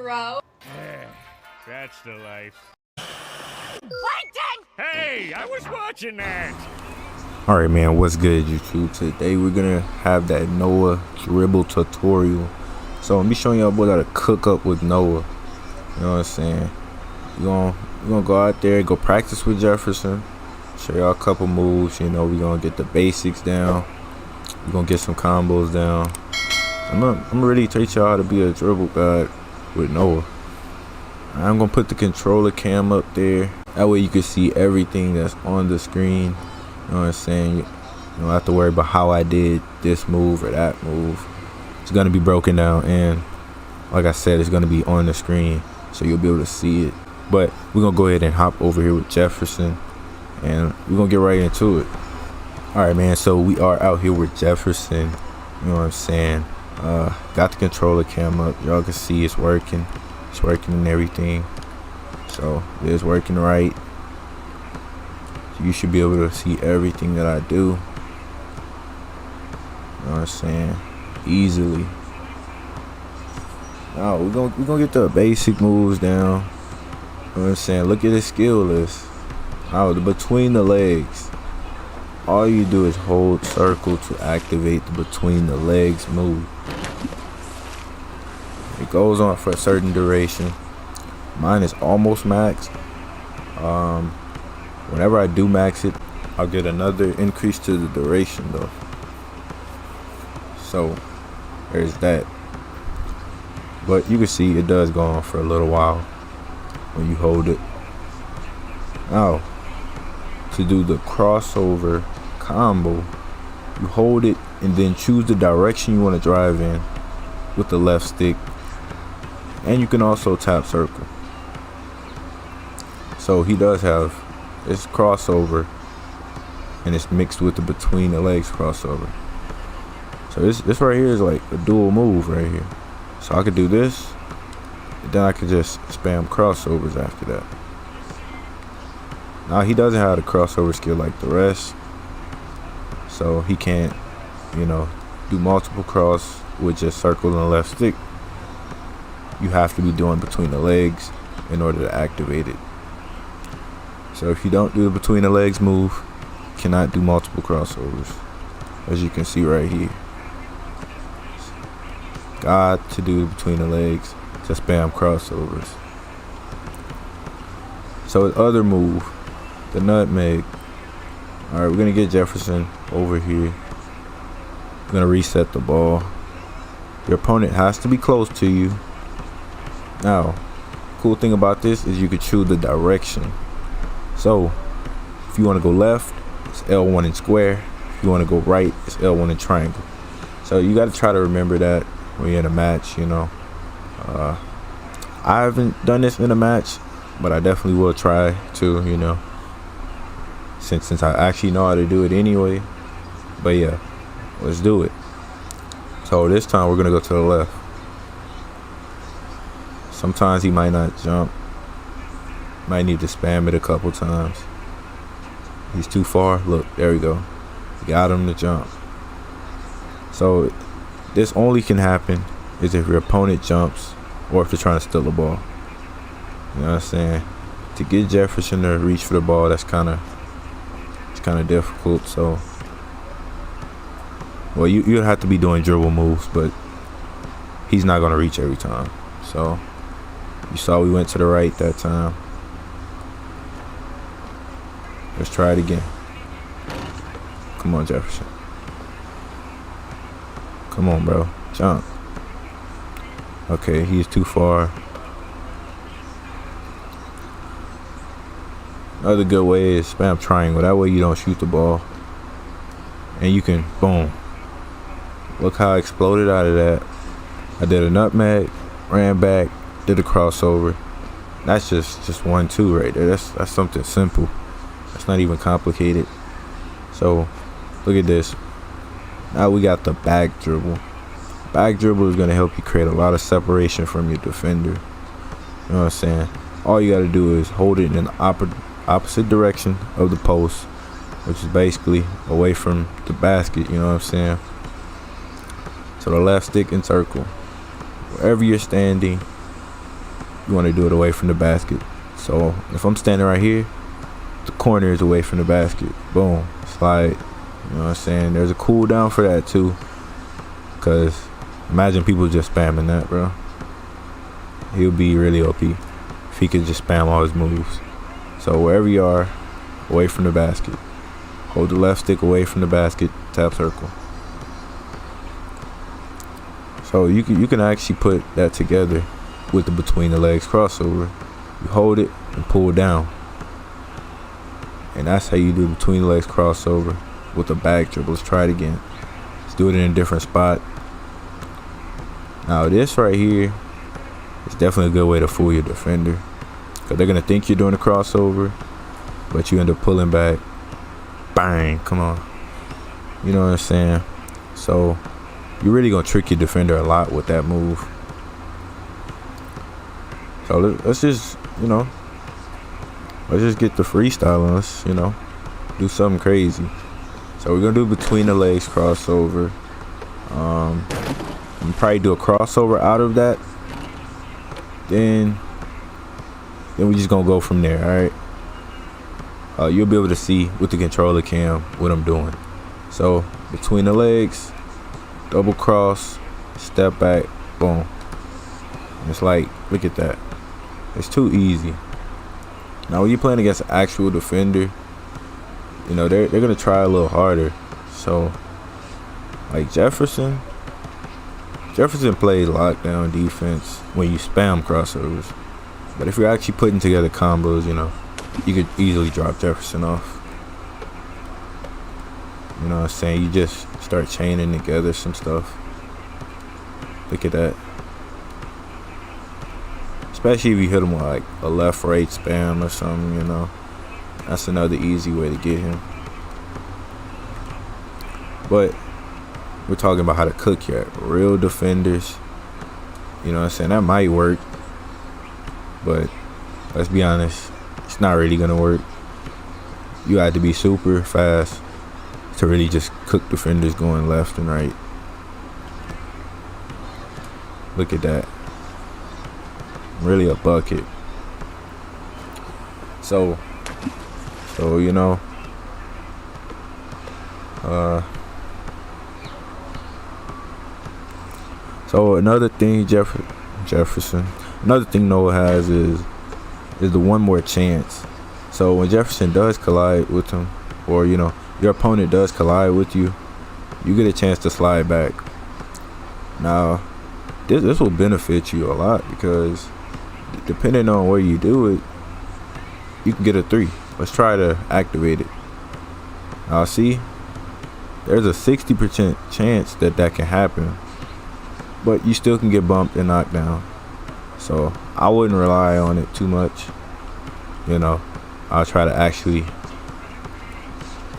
throw. That's the life. Plankton! Hey, I was watching that. Alright man, what's good YouTube? Today we're gonna have that Noah dribble tutorial. So I'm be showing y'all boys how to cook up with Noah. You know what I'm saying? We're gonna go out there, go practice with Jefferson. Show y'all a couple moves, you know, we're gonna get the basics down. We're gonna get some combos down. I'm gonna really teach y'all how to be a dribble god with Noah. I'm gonna put the controller cam up there. That way you can see everything that's on the screen. You know what I'm saying? You don't have to worry about how I did this move or that move. It's gonna be broken down, and like I said, it's gonna be on the screen, so you'll be able to see it. But we're gonna go ahead and hop over here with Jefferson, and we're gonna get right into it. Alright man, so we are out here with Jefferson. You know what I'm saying? Got the controller cam up. Y'all can see it's working. It's working and everything. So it is working right. You should be able to see everything that I do. You know what I'm saying? Easily. Now we're gonna get the basic moves down. You know what I'm saying? Look at the skill list. Now between the legs. All you do is hold circle to activate the between the legs move. It goes on for a certain duration. Mine is almost maxed. Whenever I do max it, I'll get another increase to the duration though. So there's that. But you can see it does go on for a little while when you hold it. Now, to do the crossover combo, you hold it and then choose the direction you want to drive in with the left stick, and you can also tap circle. So he does have this crossover, and it's mixed with the between the legs crossover. So this right here is like a dual move right here. So I could do this, and then I could just spam crossovers after that. Now he doesn't have the crossover skill like the rest, so he can't, you know, do multiple cross with just circle and the left stick. You have to be doing between the legs in order to activate it. So if you don't do the between the legs move, you cannot do multiple crossovers, as you can see right here. Got to do between the legs to spam crossovers. So his other move, the nutmeg. Alright, we're gonna get Jefferson over here. We're gonna reset the ball. Your opponent has to be close to you. Now, cool thing about this is you can choose the direction. So if you want to go left, it's L1 in square. If you want to go right, it's L1 in triangle. So you got to try to remember that when you're in a match, you know. I haven't done this in a match, but I definitely will try to, you know, since I actually know how to do it anyway. But yeah, let's do it. So this time we're gonna go to the left. Sometimes he might not jump. Might need to spam it a couple times. He's too far. Look, there we go. Got him to jump. So this only can happen is if your opponent jumps or if they're trying to steal the ball. You know what I'm saying? To get Jefferson to reach for the ball, it's kind of difficult. So, well, you'd have to be doing dribble moves, but he's not gonna reach every time. So you saw we went to the right that time. Let's try it again. Come on, Jefferson. Come on, bro. Jump. Okay, he's too far. Another good way is spam triangle. That way you don't shoot the ball. And you can, boom. Look how I exploded out of that. I did a nutmeg, ran back, did a crossover. That's just 1-2 right there. That's something simple. It's not even complicated. So look at this. Now we got the back dribble. Back dribble is going to help you create a lot of separation from your defender. You know what I'm saying? All you got to do is hold it in the opposite direction of the post, which is basically away from the basket. You know what I'm saying? So the left stick and circle. Wherever you're standing, you want to do it away from the basket. So if I'm standing right here, the corner is away from the basket. Boom, slide. You know what I'm saying? There's a cooldown for that too, because imagine people just spamming that, bro. He'll be really OP if he could just spam all his moves. So wherever you are, away from the basket, hold the left stick away from the basket, tap circle. So you can actually put that together with the between the legs crossover. You hold it and pull down, and that's how you do between the legs crossover with a back dribble. Let's try it again. Let's do it in a different spot. Now this right here is definitely a good way to fool your defender, because they're gonna think you're doing a crossover, but you end up pulling back. Bang, come on. You know what I'm saying? So you're really gonna trick your defender a lot with that move. So let's just, let's just get the freestyle and let's, do something crazy. So we're gonna do between the legs crossover. You probably do a crossover out of that. Then we just gonna go from there. All right. You'll be able to see with the controller cam what I'm doing. So between the legs, double cross, step back, boom. It's like, look at that. It's too easy. Now when you're playing against an actual defender, they're gonna try a little harder. So like Jefferson plays lockdown defense when you spam crossovers. But if you're actually putting together combos, you could easily drop Jefferson off. You know what I'm saying? You just start chaining together some stuff. Look at that. Especially if you hit him with like a left-right spam or something, That's another easy way to get him. But we're talking about how to cook your real defenders. You know what I'm saying? That might work. But let's be honest, it's not really gonna work. You have to be super fast to really just cook defenders going left and right. Look at that. Really a bucket. So so another thing Jefferson, another thing Noah has is the one more chance. So when Jefferson does collide with him, or your opponent does collide with you, you get a chance to slide back. Now this will benefit you a lot, because depending on where you do it, you can get a 3. Let's try to activate it. Now see, there's a 60% chance that can happen, but you still can get bumped and knocked down. So I wouldn't rely on it too much. I'll try to actually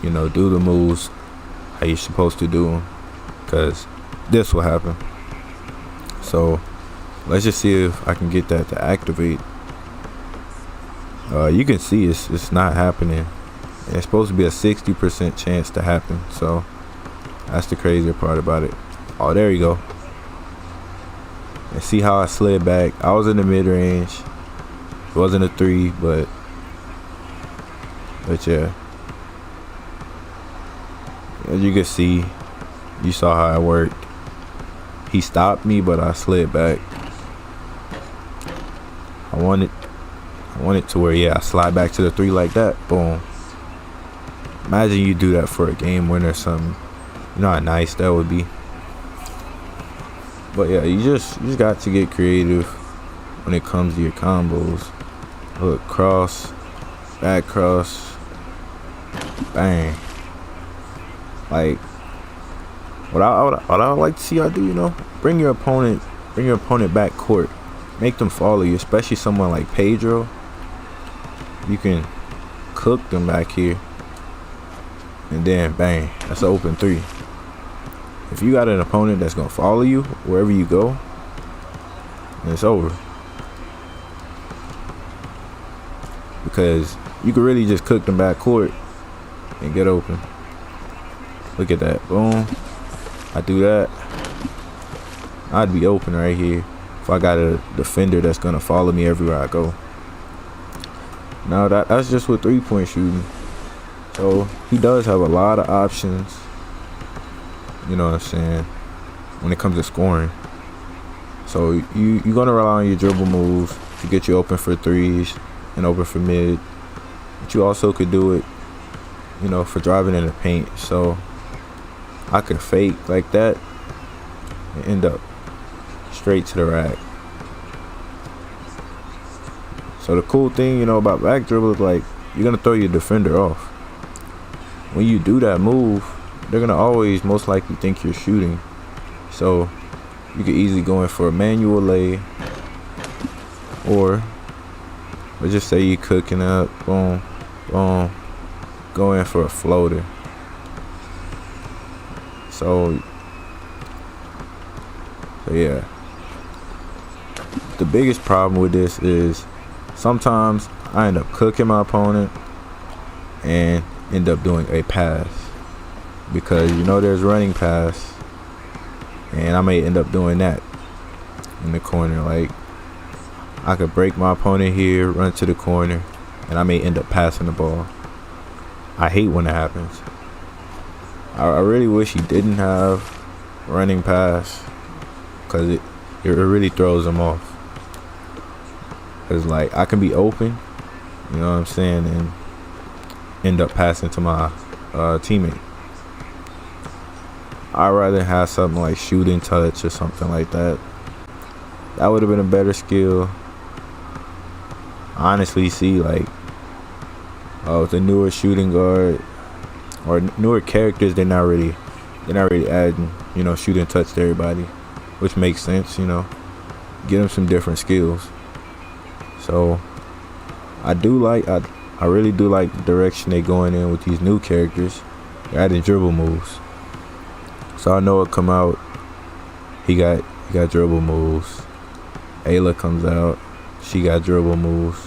do the moves how you're supposed to do them, because this will happen. So let's just see if I can get that to activate. You can see it's not happening. It's supposed to be a 60% chance to happen. So that's the crazier part about it. Oh, there you go. And see how I slid back. I was in the mid-range. It wasn't a 3, but yeah. As you can see, you saw how it worked. He stopped me, but I slid back. I want it to where, I slide back to the 3 like that. Boom. Imagine you do that for a game winner or something. You know how nice that would be. But yeah, you just got to get creative when it comes to your combos. Look, cross, back cross, bang. Like what I would like to see y'all do, bring your opponent back court. Make them follow you, especially someone like Pedro. You can cook them back here, and then bang, that's an open 3. If you got an opponent that's gonna follow you wherever you go, then it's over. Because you can really just cook them back court and get open. Look at that, boom. I do that, I'd be open right here. if I got a defender that's gonna follow me everywhere I go. Now that's just with 3-point shooting. So he does have a lot of options, you know what I'm saying, when it comes to scoring. So you're gonna rely on your dribble moves to get you open for threes and open for mid. But you also could do it, you know, for driving in the paint. So I could fake like that and end up straight to the rack. So the cool thing, you know, about back dribble is like you're gonna throw your defender off. When you do that move, they're gonna always most likely think you're shooting. So you could easily go in for a manual lay, or let's just say you're cooking up, boom, boom, go in for a floater. So yeah, the biggest problem with this is sometimes I end up cooking my opponent and end up doing a pass, because you know there's running pass, and I may end up doing that in the corner. Like I could break my opponent here, run to the corner, and I may end up passing the ball. I hate when it happens. I really wish he didn't have running pass, because it really throws him off. Because like I can be open, you know what I'm saying, and end up passing to my teammate. I'd rather have something like shooting touch or something like that. That would have been a better skill. Honestly, see, like the newer shooting guard or newer characters, they're not really adding, you know, shooting touch to everybody, which makes sense, you know. Get them some different skills. So I really do like the direction they going in with these new characters. They're adding dribble moves. So I know it come out. He got dribble moves. Ayla comes out. She got dribble moves.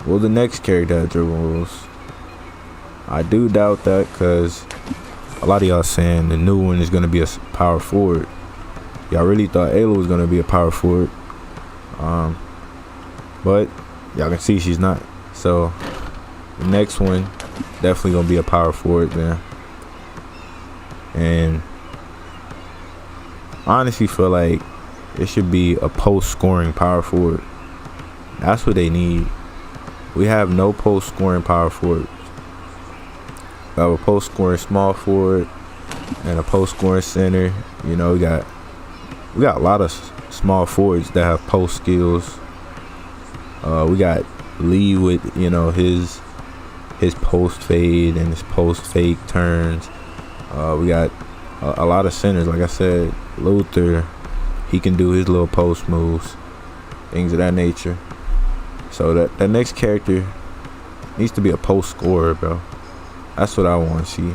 Will the next character have dribble moves? I do doubt that, because a lot of y'all saying the new one is going to be a power forward. Y'all really thought Ayla was going to be a power forward. But y'all can see she's not. So the next one definitely going to be a power forward there. And I honestly feel like it should be a post-scoring power forward. That's what they need. We have no post-scoring power forward. We have a post-scoring small forward and a post-scoring center. You know, we got a lot of small forwards that have post skills. We got Lee with, you know, his post fade and his post fake turns. We got a lot of centers. Like I said, Luther, he can do his little post moves, things of that nature. So that next character needs to be a post scorer, bro. That's what I want to see.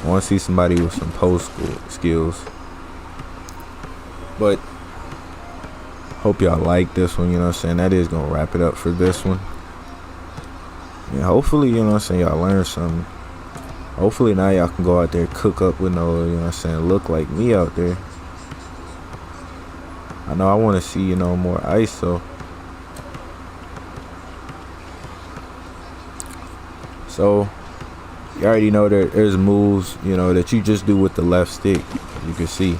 I want to see somebody with some post skills. But hope y'all like this one, you know what I'm saying. That is gonna wrap it up for this one. And hopefully, you know what I'm saying, y'all learn something. Hopefully now y'all can go out there, cook up with Noah, you know what I'm saying, look like me out there. I know I want to see, you know, more ISO. So you already know that there's moves, you know, that you just do with the left stick. You can see.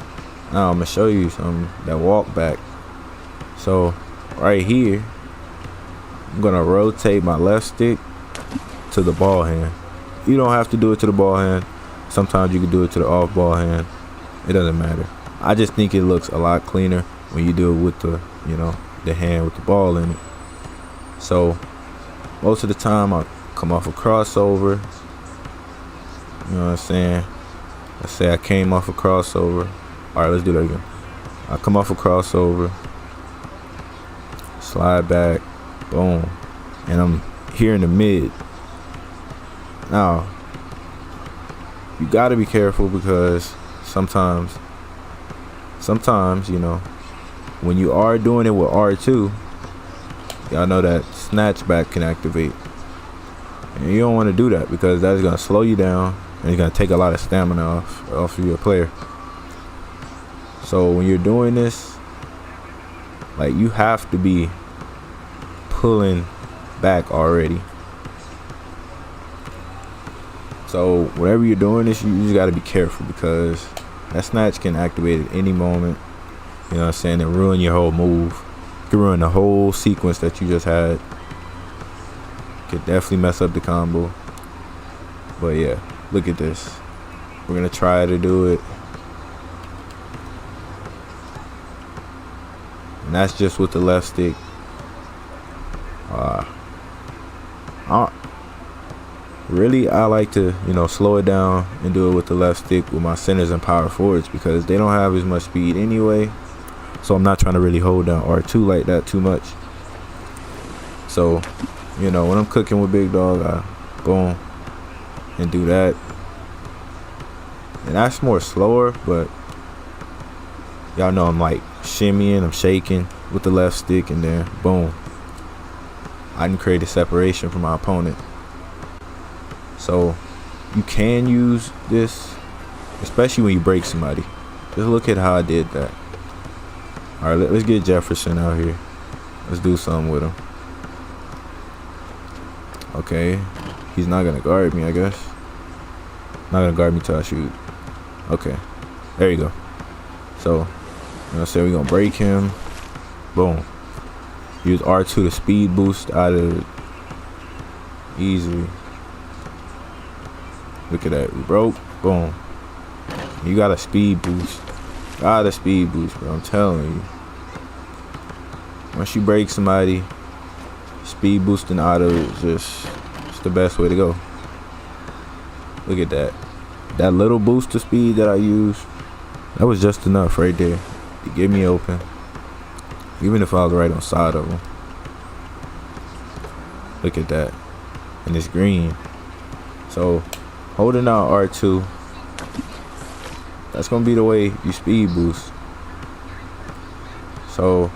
Now I'm gonna show you some that walk back. So right here, I'm gonna rotate my left stick to the ball hand. You don't have to do it to the ball hand. Sometimes you can do it to the off ball hand. It doesn't matter. I just think it looks a lot cleaner when you do it with the, you know, the hand with the ball in it. So most of the time I come off a crossover. You know what I'm saying? Let's say I came off a crossover. Alright, let's do that again. I come off a crossover, slide back, boom, and I'm here in the mid. Now, you gotta be careful, because sometimes, you know, when you are doing it with R2, y'all know that snatchback can activate. And you don't want to do that, because that's going to slow you down and it's going to take a lot of stamina off of your player. So when you're doing this, Like, you have to be pulling back already. So whatever you're doing this, you just got to be careful, because that snatch can activate at any moment. You know what I'm saying? And ruin your whole move. It can ruin the whole sequence that you just had. Could definitely mess up the combo. But yeah, look at this. We're gonna try to do it. And that's just with the left stick. Really, I like to, you know, slow it down and do it with the left stick with my centers and power forwards, because they don't have as much speed anyway. So I'm not trying to really hold down R2 like that too much. So, you know, when I'm cooking with Big Dog, I boom and do that. And that's more slower, but y'all know I'm like shimmying, I'm shaking with the left stick, and then boom, I can create a separation from my opponent. So you can use this, especially when you break somebody. Just look at how I did that. All right, let's get Jefferson out here. Let's do something with him. Okay, he's not gonna guard me, I guess. Not gonna guard me till I shoot. Okay, there you go. So, you know what I'm saying, we're gonna break him. Boom. Use R2 to speed boost out of it. Easily. Look at that, we broke. Boom. You got a speed boost. Got a speed boost, bro, I'm telling you. Once you break somebody, speed boosting auto is just, it's the best way to go. Look at that. That little boost to speed that I used, that was just enough right there to get me open, even if I was right on side of him. Look at that. And it's green. So holding out R2, that's gonna be the way you speed boost. So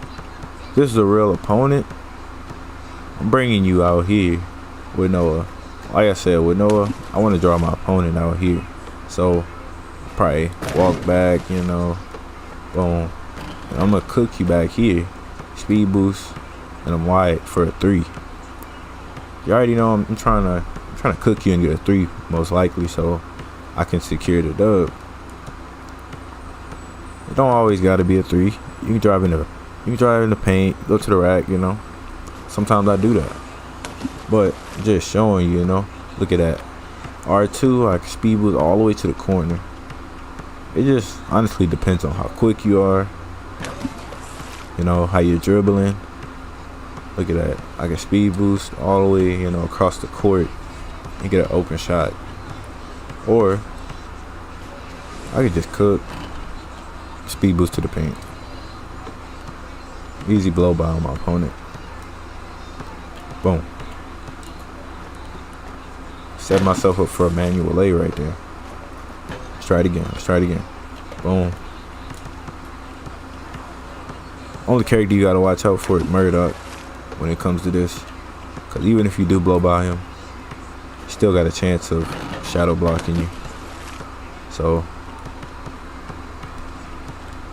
this is a real opponent. I'm bringing you out here with Noah. Like I said, with Noah, I want to draw my opponent out here. So probably walk back, you know, boom. And I'm gonna cook you back here, speed boost, and I'm wide for a 3. You already know I'm trying to cook you and get a 3 most likely, so I can secure the dub. It don't always gotta be a 3. You can drive in the paint, go to the rack, you know. Sometimes I do that, but just showing you, you know. Look at that. R2, I can speed boost all the way to the corner. It just honestly depends on how quick you are, you know, how you're dribbling. Look at that. I can speed boost all the way, you know, across the court and get an open shot. Or I could just cook, speed boost to the paint. Easy blow by on my opponent. Boom. Set myself up for a manual A right there. Let's try it again. Let's try it again. Boom. Only character you gotta watch out for is Murdoch when it comes to this. Because even if you do blow by him, you still got a chance of shadow blocking you. So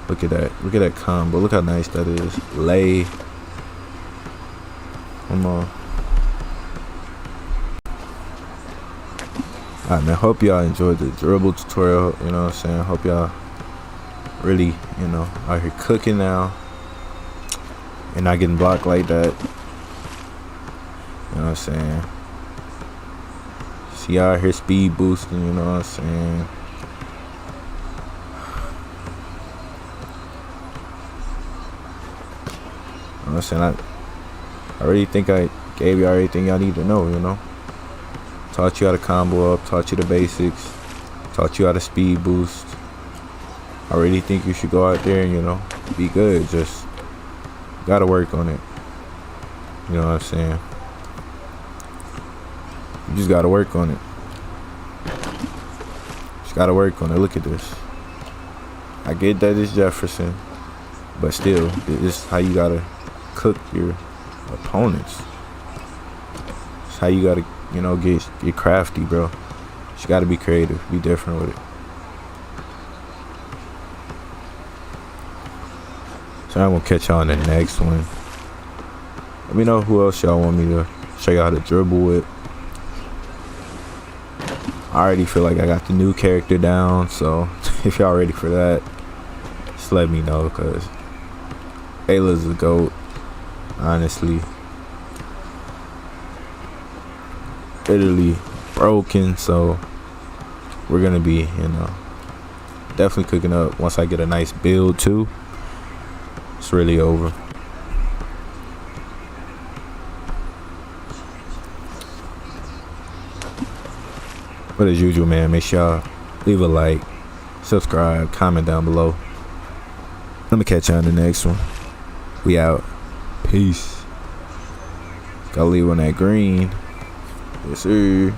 look at that. Look at that combo. Look how nice that is. Lay. Come on. Alright, man. Hope y'all enjoyed the dribble tutorial. You know what I'm saying? Hope y'all really, you know, out here cooking now and not getting blocked like that. You know what I'm saying? See y'all out here speed boosting. You know what I'm saying? You know what I'm saying? I really think I gave y'all everything y'all need to know, you know. Taught you how to combo up, taught you the basics, taught you how to speed boost. I really think you should go out there and, you know, be good. Just gotta work on it. You know what I'm saying? You just gotta work on it. Just gotta work on it. Look at this. I get that it's Jefferson, but still, this is how you gotta cook your opponents. It's how you gotta, you know, get crafty, bro. You gotta be creative, be different with it. So I'm gonna catch y'all in the next one. Let me know who else y'all want me to show y'all how to dribble with. I already feel like I got the new character down, so if y'all ready for that, just let me know, cause Ayla's the GOAT, honestly. Literally broken, so we're gonna be, you know, definitely cooking up once I get a nice build too. It's really over. But as usual, man, make sure y'all leave a like, subscribe, comment down below. Let me catch y'all in the next one. We out. Peace. Gotta leave on that green. Yes, sir.